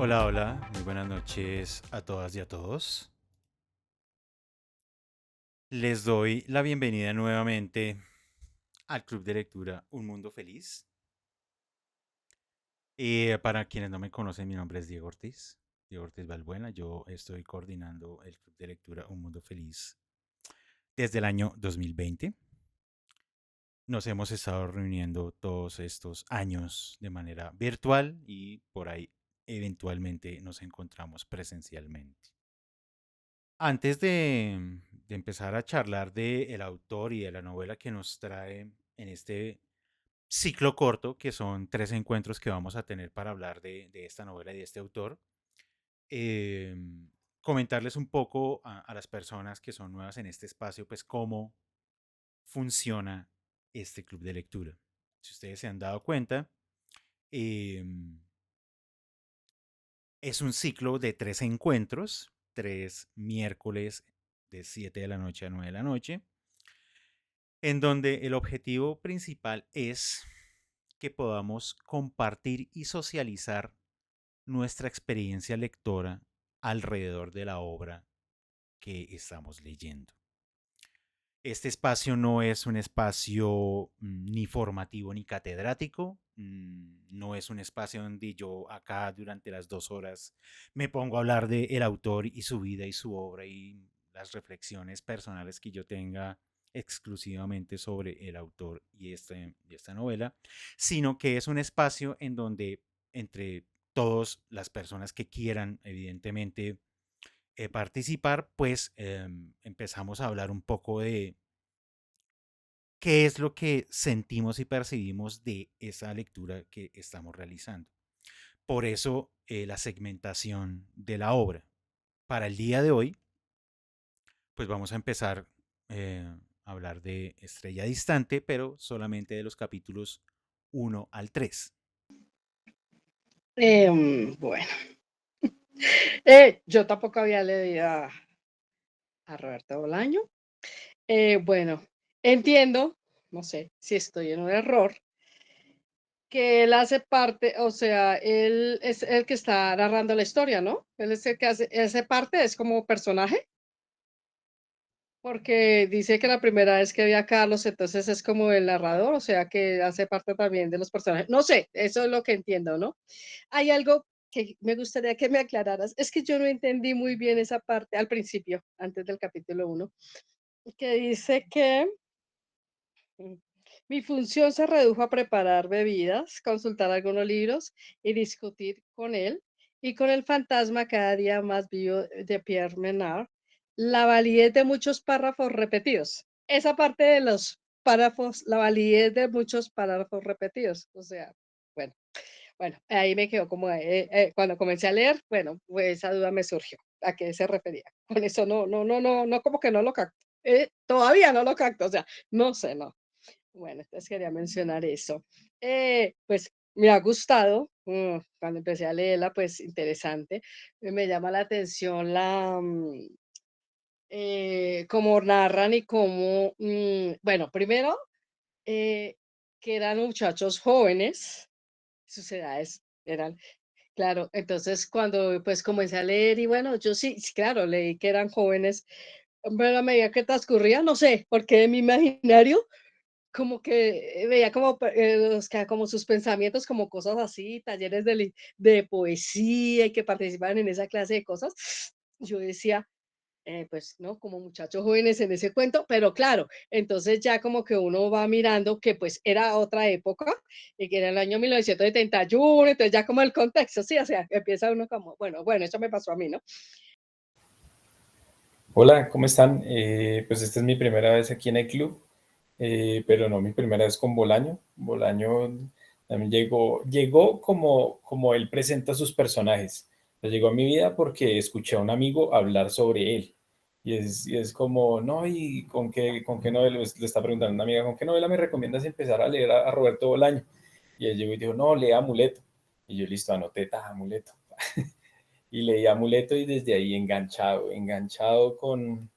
Hola, hola, muy buenas noches a todas y a todos. Les doy la bienvenida nuevamente al Club de Lectura Un Mundo Feliz. Para quienes no me conocen, mi nombre es Diego Ortiz, Diego Ortiz Balbuena. Yo estoy coordinando el Club de Lectura Un Mundo Feliz desde el año 2020. Nos hemos estado reuniendo todos estos años de manera virtual y por ahí eventualmente nos encontramos presencialmente. Antes de empezar a charlar del autor y de la novela que nos trae en este ciclo corto, que son 3 encuentros que vamos a tener para hablar de esta novela y de este autor, eh, comentarles un poco a las personas que son nuevas en este espacio, pues cómo funciona este club de lectura. Si ustedes se han dado cuenta, eh, es un ciclo de 3 encuentros, 3 miércoles de 7 de la noche a 9 de la noche, en donde el objetivo principal es que podamos compartir y socializar nuestra experiencia lectora alrededor de la obra que estamos leyendo. Este espacio no es un espacio ni formativo ni catedrático, no es un espacio donde yo acá durante las 2 horas me pongo a hablar de el autor y su vida y su obra y las reflexiones personales que yo tenga exclusivamente sobre el autor y esta novela, sino que es un espacio en donde entre todas las personas que quieran, evidentemente, participar, pues empezamos a hablar un poco de qué es lo que sentimos y percibimos de esa lectura que estamos realizando. Por eso la segmentación de la obra. Para el día de hoy, pues vamos a empezar a hablar de Estrella Distante, pero solamente de los capítulos 1 al 3. Bueno, yo tampoco había leído a Roberto Bolaño. Bueno, entiendo, no sé si estoy en un error, que él hace parte, o sea, él es el que está narrando la historia, ¿no? Él es el que hace parte, es como personaje, porque dice que la primera vez que vi a Carlos, entonces es como el narrador, o sea, que hace parte también de los personajes. No sé, eso es lo que entiendo, ¿no? Hay algo que me gustaría que me aclararas. Es que yo no entendí muy bien esa parte al principio, antes del capítulo 1, que dice que mm, mi función se redujo a preparar bebidas, consultar algunos libros y discutir con él y con el fantasma cada día más vivo de Pierre Menard, la validez de muchos párrafos repetidos. Esa parte de los párrafos, la validez de muchos párrafos repetidos. O sea, bueno. Bueno, ahí me quedó como, cuando comencé a leer, bueno, pues esa duda me surgió, ¿a qué se refería? Con eso no, como que no lo capto, todavía no lo capto, o sea, no sé, no. Bueno, entonces quería mencionar eso. Pues me ha gustado, cuando empecé a leerla, pues interesante, me llama la atención cómo narran y cómo, bueno, primero, eh, que eran muchachos jóvenes, sus edades eran. Claro, entonces cuando pues comencé a leer y bueno, yo sí, sí, claro, leí que eran jóvenes, pero a medida que transcurría, no sé, porque en mi imaginario como que veía como, como sus pensamientos, como cosas así, talleres de poesía y que participaban en esa clase de cosas. Yo decía, pues, ¿no? Como muchachos jóvenes en ese cuento, pero claro, entonces ya como que uno va mirando que pues era otra época, y que era el año 1971, entonces ya como el contexto, sí, o sea, empieza uno como, bueno, eso me pasó a mí, ¿no? Hola, ¿cómo están? Pues esta es mi primera vez aquí en el club, pero no mi primera vez con Bolaño. Bolaño también llegó como él presenta sus personajes. Llegó a mi vida porque escuché a un amigo hablar sobre él. Y es como, no, ¿y con qué novela? Le está preguntando a una amiga, ¿con qué novela me recomiendas empezar a leer a Roberto Bolaño? Y él llegó y dijo, no, lea Amuleto. Y yo, listo, anoté, Amuleto. Y leí Amuleto y desde ahí enganchado con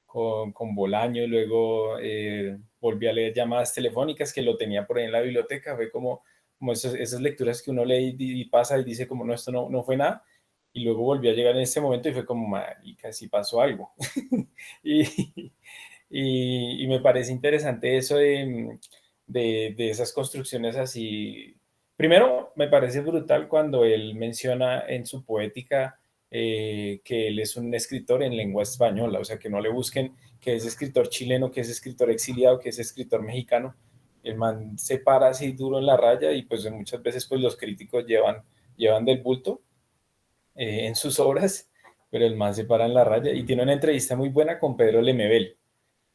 Bolaño. Luego volví a leer Llamadas Telefónicas, que lo tenía por ahí en la biblioteca. Fue como, como esas lecturas que uno lee y pasa y dice como, no, esto no fue nada, y luego volvió a llegar en ese momento y fue como, marica, sí pasó algo. y, y me parece interesante eso de esas construcciones así. Primero, me parece brutal cuando él menciona en su poética que él es un escritor en lengua española, o sea, que no le busquen que es escritor chileno, que es escritor exiliado, que es escritor mexicano. El man se para así duro en la raya y pues muchas veces pues los críticos llevan del bulto en sus obras, pero el man se para en la raya y tiene una entrevista muy buena con Pedro Lemebel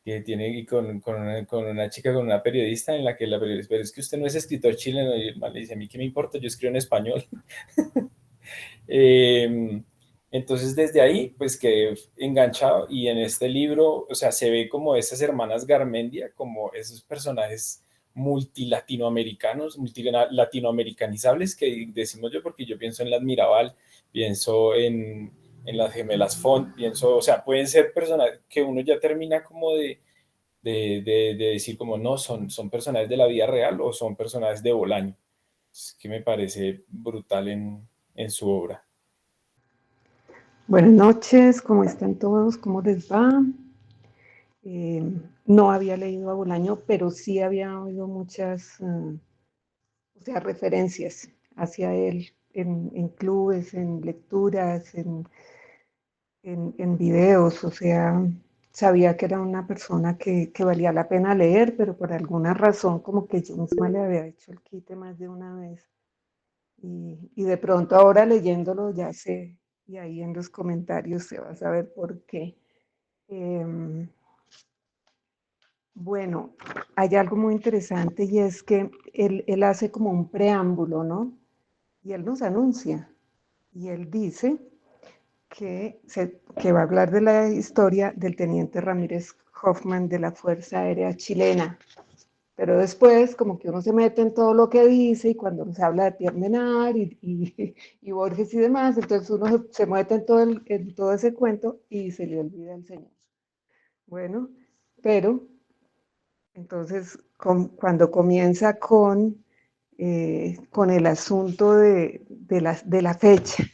que tiene y con una chica, con una periodista en la que la periodista, pero es que usted no es escritor chileno y el man le dice, a mí qué me importa, yo escribo en español. eh, entonces desde ahí pues quedé enganchado y en este libro, o sea, se ve como esas hermanas Garmendia, como esos personajes multilatinoamericanos, multilatinoamericanizables que decimos yo, porque yo pienso en las Mirabal, pienso en las gemelas Font, pienso, o sea, pueden ser personajes que uno ya termina como de decir como no, son personajes de la vida real o son personajes de Bolaño. Es que me parece brutal en su obra. Buenas noches, ¿cómo están todos? ¿Cómo les va? Eh, no había leído a Bolaño, pero sí había oído muchas, o sea, referencias hacia él en clubes, en lecturas, en videos, o sea, sabía que era una persona que valía la pena leer, pero por alguna razón como que yo misma le había hecho el quite más de una vez. Y de pronto ahora leyéndolo ya sé, y ahí en los comentarios se va a saber por qué. Eh, bueno, hay algo muy interesante y es que él hace como un preámbulo, ¿no? Y él nos anuncia, y él dice que va a hablar de la historia del teniente Ramírez Hoffman de la Fuerza Aérea Chilena. Pero después, como que uno se mete en todo lo que dice, y cuando se habla de Pierre Menard y Borges y demás, entonces uno se mete en todo ese cuento y se le olvida el Señor. Bueno, pero entonces cuando comienza con el asunto de la fecha,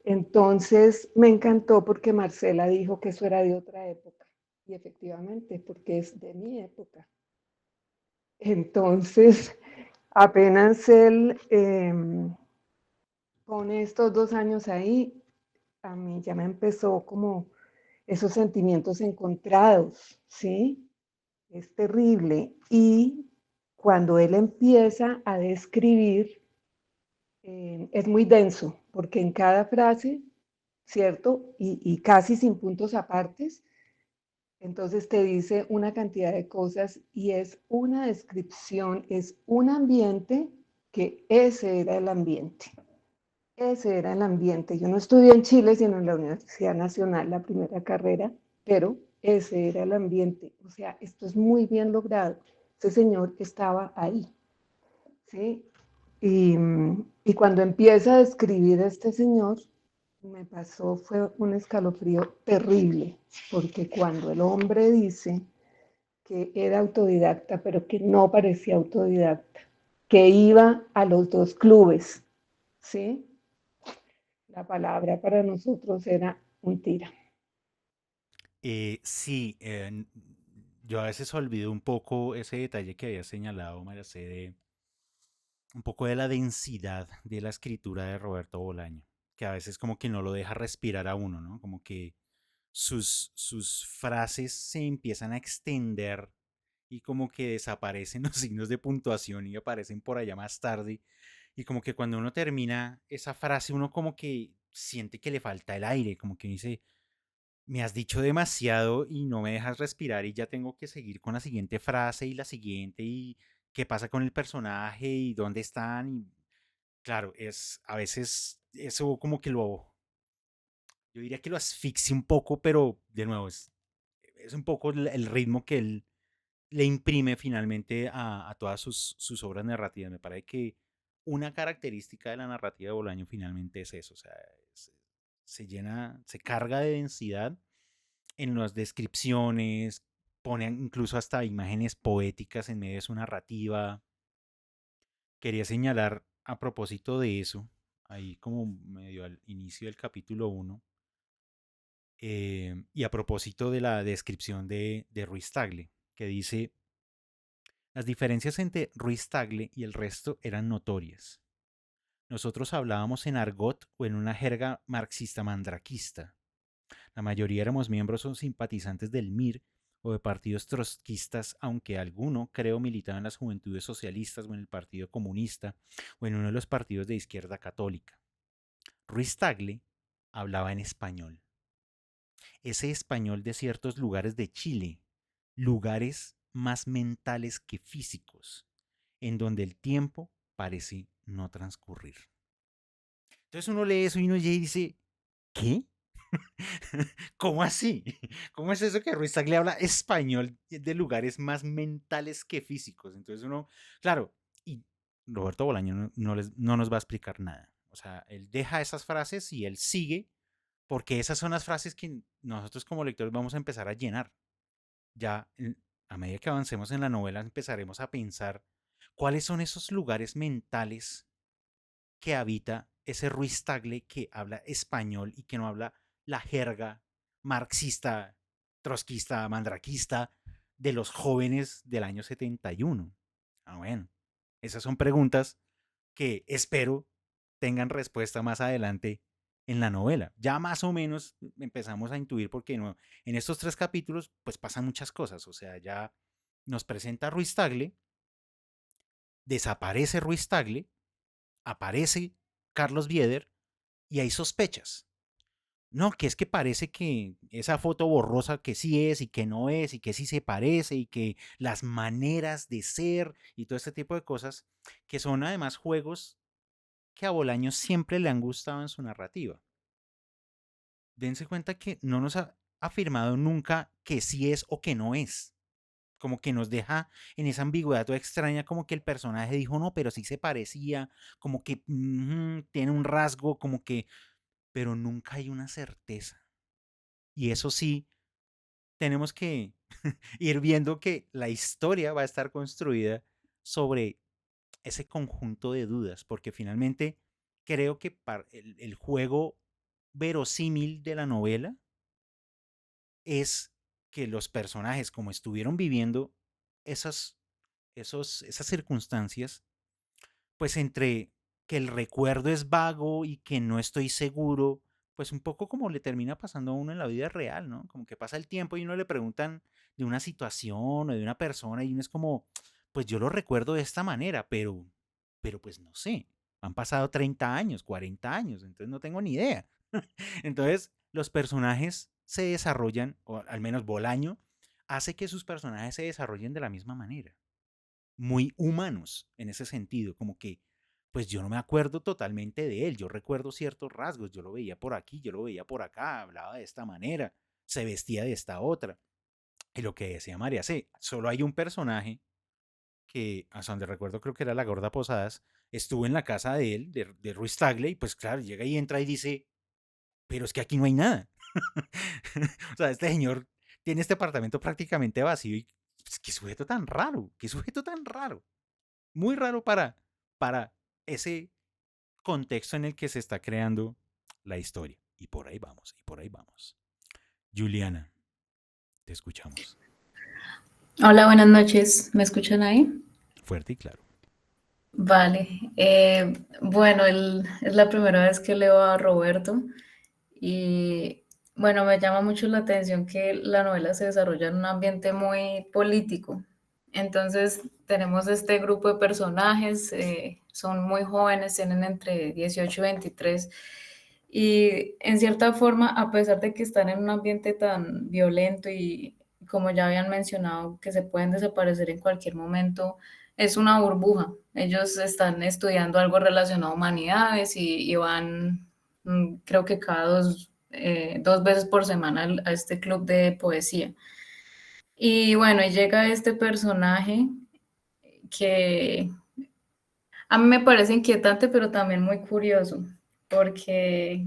entonces me encantó porque Marcela dijo que eso era de otra época, y efectivamente, porque es de mi época. Entonces, apenas él pone estos 2 años ahí, a mí ya me empezó como esos sentimientos encontrados, ¿sí? Es terrible. Y cuando él empieza a describir, es muy denso, porque en cada frase, ¿cierto? Y casi sin puntos apartes, entonces te dice una cantidad de cosas y es una descripción, es un ambiente que ese era el ambiente. Ese era el ambiente. Yo no estudié en Chile, sino en la Universidad Nacional, la primera carrera, pero ese era el ambiente. O sea, esto es muy bien logrado. Ese señor estaba ahí, ¿sí? Y, y cuando empieza a describir a este señor, me pasó, fue un escalofrío terrible, porque cuando el hombre dice que era autodidacta, pero que no parecía autodidacta, que iba a los dos clubes, ¿sí? La palabra para nosotros era un tira. Sí, yo a veces olvido un poco ese detalle que había señalado, María C, de un poco de la densidad de la escritura de Roberto Bolaño, que a veces como que no lo deja respirar a uno, ¿no? Como que sus frases se empiezan a extender y como que desaparecen los signos de puntuación y aparecen por allá más tarde. Y como que cuando uno termina esa frase, uno como que siente que le falta el aire, como que dice, me has dicho demasiado y no me dejas respirar y ya tengo que seguir con la siguiente frase y la siguiente y qué pasa con el personaje y dónde están. Y claro, es a veces eso como que yo diría que lo asfixia un poco, pero de nuevo es un poco el ritmo que él le imprime finalmente a todas sus obras narrativas. Me parece que una característica de la narrativa de Bolaño finalmente es eso, o sea, se llena, se carga de densidad en las descripciones, pone incluso hasta imágenes poéticas en medio de su narrativa. quería señalar a propósito de eso, ahí como medio al inicio del capítulo 1, y a propósito de la descripción de Ruiz Tagle, que dice, las diferencias entre Ruiz Tagle y el resto eran notorias. Nosotros hablábamos en argot o en una jerga marxista mandraquista. La mayoría éramos miembros o simpatizantes del MIR o de partidos trotskistas, aunque alguno, creo, militaba en las Juventudes Socialistas o en el Partido Comunista o en uno de los partidos de izquierda católica. Ruiz Tagle hablaba en español. Ese español de ciertos lugares de Chile, lugares más mentales que físicos, en donde el tiempo parece no transcurrir. Entonces uno lee eso y uno dice, ¿qué? ¿Cómo así? ¿Cómo es eso que Ruiz Tagle habla español de lugares más mentales que físicos? Entonces uno, claro, y Roberto Bolaño no nos va a explicar nada. O sea, él deja esas frases y él sigue, porque esas son las frases que nosotros como lectores vamos a empezar a llenar. Ya a medida que avancemos en la novela empezaremos a pensar cuáles son esos lugares mentales que habita ese Ruiz Tagle que habla español y que no habla la jerga marxista, trotskista, mandraquista de los jóvenes del año 71. Bueno, esas son preguntas que espero tengan respuesta más adelante en la novela. Ya más o menos empezamos a intuir porque no, en estos 3 capítulos pues pasan muchas cosas. O sea, ya nos presenta Ruiz Tagle, desaparece Ruiz Tagle, aparece Carlos Bieder y hay sospechas. No, que es que parece que esa foto borrosa que sí es y que no es y que sí se parece y que las maneras de ser y todo este tipo de cosas que son además juegos que a Bolaños siempre le han gustado en su narrativa. Dense cuenta que no nos ha afirmado nunca que sí es o que no es. Como que nos deja en esa ambigüedad toda extraña, como que el personaje dijo no, pero sí se parecía, como que tiene un rasgo, como que, pero nunca hay una certeza. Y eso sí, tenemos que ir viendo que la historia va a estar construida sobre ese conjunto de dudas, porque finalmente creo que el juego verosímil de la novela es que los personajes, como estuvieron viviendo esas, esas circunstancias, pues entre que el recuerdo es vago y que no estoy seguro, pues un poco como le termina pasando a uno en la vida real, ¿no? Como que pasa el tiempo y uno le preguntan de una situación o de una persona y uno es como, pues yo lo recuerdo de esta manera, pero pues no sé, han pasado 30 años, 40 años, entonces no tengo ni idea. Entonces los personajes se desarrollan, o al menos Bolaño, hace que sus personajes se desarrollen de la misma manera, muy humanos en ese sentido, como que pues yo no me acuerdo totalmente de él, yo recuerdo ciertos rasgos, yo lo veía por aquí, yo lo veía por acá, hablaba de esta manera, se vestía de esta otra. Y lo que decía María C, solo hay un personaje que, hasta donde recuerdo, creo que era la Gorda Posadas, estuvo en la casa de él, de Ruiz Tagle, y pues claro, llega y entra y dice, pero es que aquí no hay nada. O sea, este señor tiene este apartamento prácticamente vacío y pues, qué sujeto tan raro, qué sujeto tan raro. Muy raro para ese contexto en el que se está creando la historia. Y por ahí vamos, y por ahí vamos. Juliana, te escuchamos. Hola, buenas noches. ¿Me escuchan ahí? Fuerte y claro. Vale. Bueno, es la primera vez que leo a Roberto y bueno, me llama mucho la atención que la novela se desarrolla en un ambiente muy político. Entonces, tenemos este grupo de personajes, son muy jóvenes, tienen entre 18 y 23, y en cierta forma, a pesar de que están en un ambiente tan violento y como ya habían mencionado, que se pueden desaparecer en cualquier momento, es una burbuja. Ellos están estudiando algo relacionado a humanidades y van, creo que cada dos veces por semana a este club de poesía. Y bueno, y llega este personaje que a mí me parece inquietante, pero también muy curioso, porque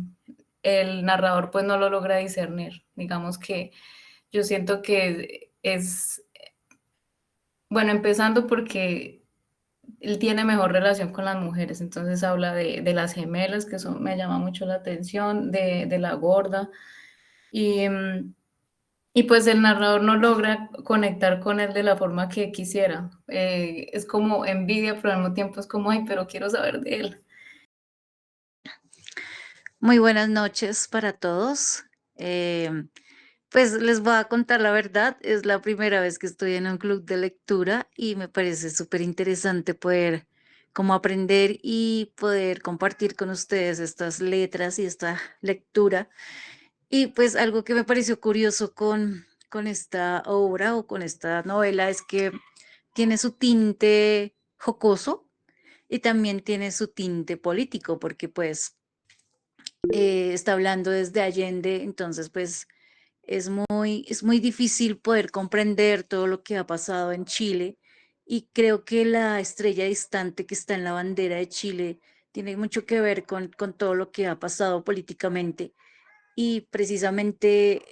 el narrador pues no lo logra discernir. Digamos que yo siento que es, bueno, empezando porque él tiene mejor relación con las mujeres, entonces habla de las gemelas, que eso me llama mucho la atención, de la gorda, y, y pues el narrador no logra conectar con él de la forma que quisiera. Es como envidia, pero al mismo tiempo es como, ay, pero quiero saber de él. Muy buenas noches para todos. Pues les voy a contar la verdad, es la primera vez que estoy en un club de lectura y me parece súper interesante poder como aprender y poder compartir con ustedes estas letras y esta lectura. Y pues algo que me pareció curioso con esta obra o con esta novela es que tiene su tinte jocoso y también tiene su tinte político, porque pues está hablando desde Allende, entonces pues es muy difícil poder comprender todo lo que ha pasado en Chile y creo que la estrella distante que está en la bandera de Chile tiene mucho que ver con todo lo que ha pasado políticamente y precisamente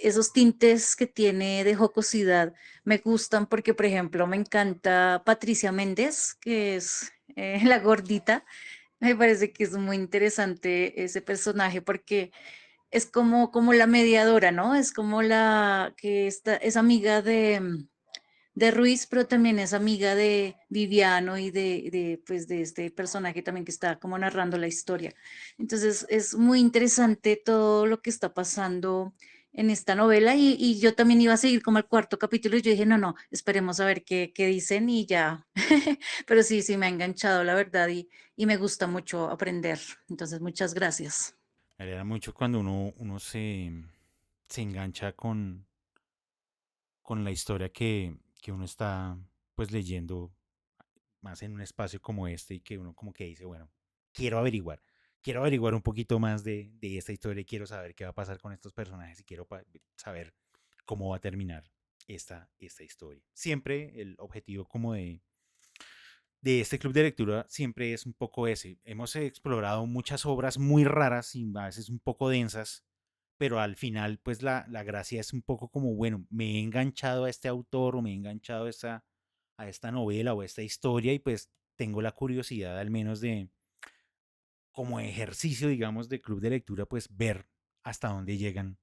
esos tintes que tiene de jocosidad me gustan porque, por ejemplo, me encanta Patricia Méndez, que es la gordita. Me parece que es muy interesante ese personaje porque es como la mediadora, ¿no? Es como la que es amiga de Ruiz, pero también es amiga de Viviano y pues de este personaje también que está como narrando la historia. Entonces es muy interesante todo lo que está pasando en esta novela y yo también iba a seguir como el cuarto capítulo y yo dije, no, esperemos a ver qué dicen y ya. Pero sí, me ha enganchado la verdad y me gusta mucho aprender. Entonces, muchas gracias. Me alegra mucho cuando uno se engancha con la historia que uno está pues leyendo más en un espacio como este y que uno como que dice, bueno, quiero averiguar un poquito más de esta historia y quiero saber qué va a pasar con estos personajes y quiero saber cómo va a terminar esta historia. Siempre el objetivo como de este club de lectura siempre es un poco ese. Hemos explorado muchas obras muy raras y a veces un poco densas, pero al final pues la gracia es un poco como, bueno, me he enganchado a este autor o me he enganchado a esta novela o a esta historia y pues tengo la curiosidad al menos de, como ejercicio, digamos, de club de lectura, pues ver hasta dónde llegan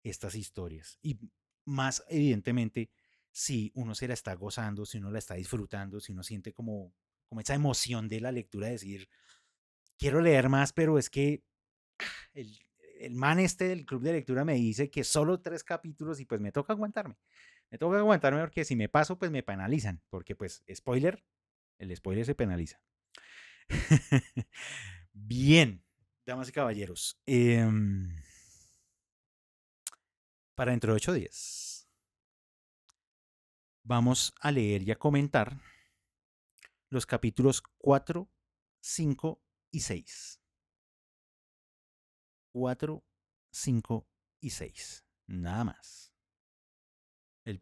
estas historias. Y más evidentemente, si uno se la está gozando, si uno la está disfrutando, si uno siente como esa emoción de la lectura, de decir, quiero leer más, pero es que el, el man este del club de lectura me dice que solo 3 capítulos y pues me toca aguantarme. Me toca aguantarme porque si me paso, pues me penalizan. Porque pues, spoiler, el spoiler se penaliza. Bien, damas y caballeros. Para dentro de 8 días vamos a leer y a comentar los capítulos 4, 5 y 6. 4, 5 y 6. Nada más. El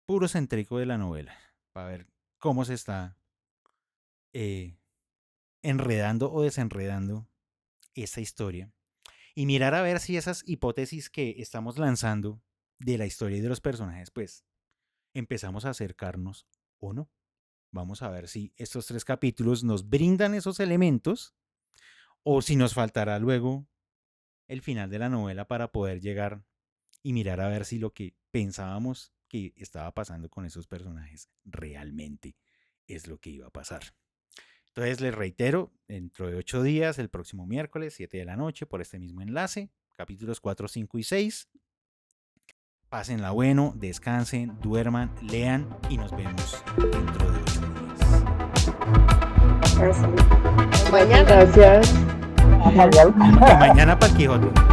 puro centrico de la novela. Para ver cómo se está enredando o desenredando esta historia. Y mirar a ver si esas hipótesis que estamos lanzando de la historia y de los personajes, pues empezamos a acercarnos o no. Vamos a ver si estos 3 capítulos nos brindan esos elementos o si nos faltará luego el final de la novela para poder llegar y mirar a ver si lo que pensábamos que estaba pasando con esos personajes realmente es lo que iba a pasar. Entonces les reitero, dentro de 8 días, el próximo miércoles, 7 de la noche, por este mismo enlace, capítulos 4, 5 y 6. Pásenla bueno, descansen, duerman, lean y nos vemos dentro de 8 días. Mañana. Gracias. Mañana para el Quijote.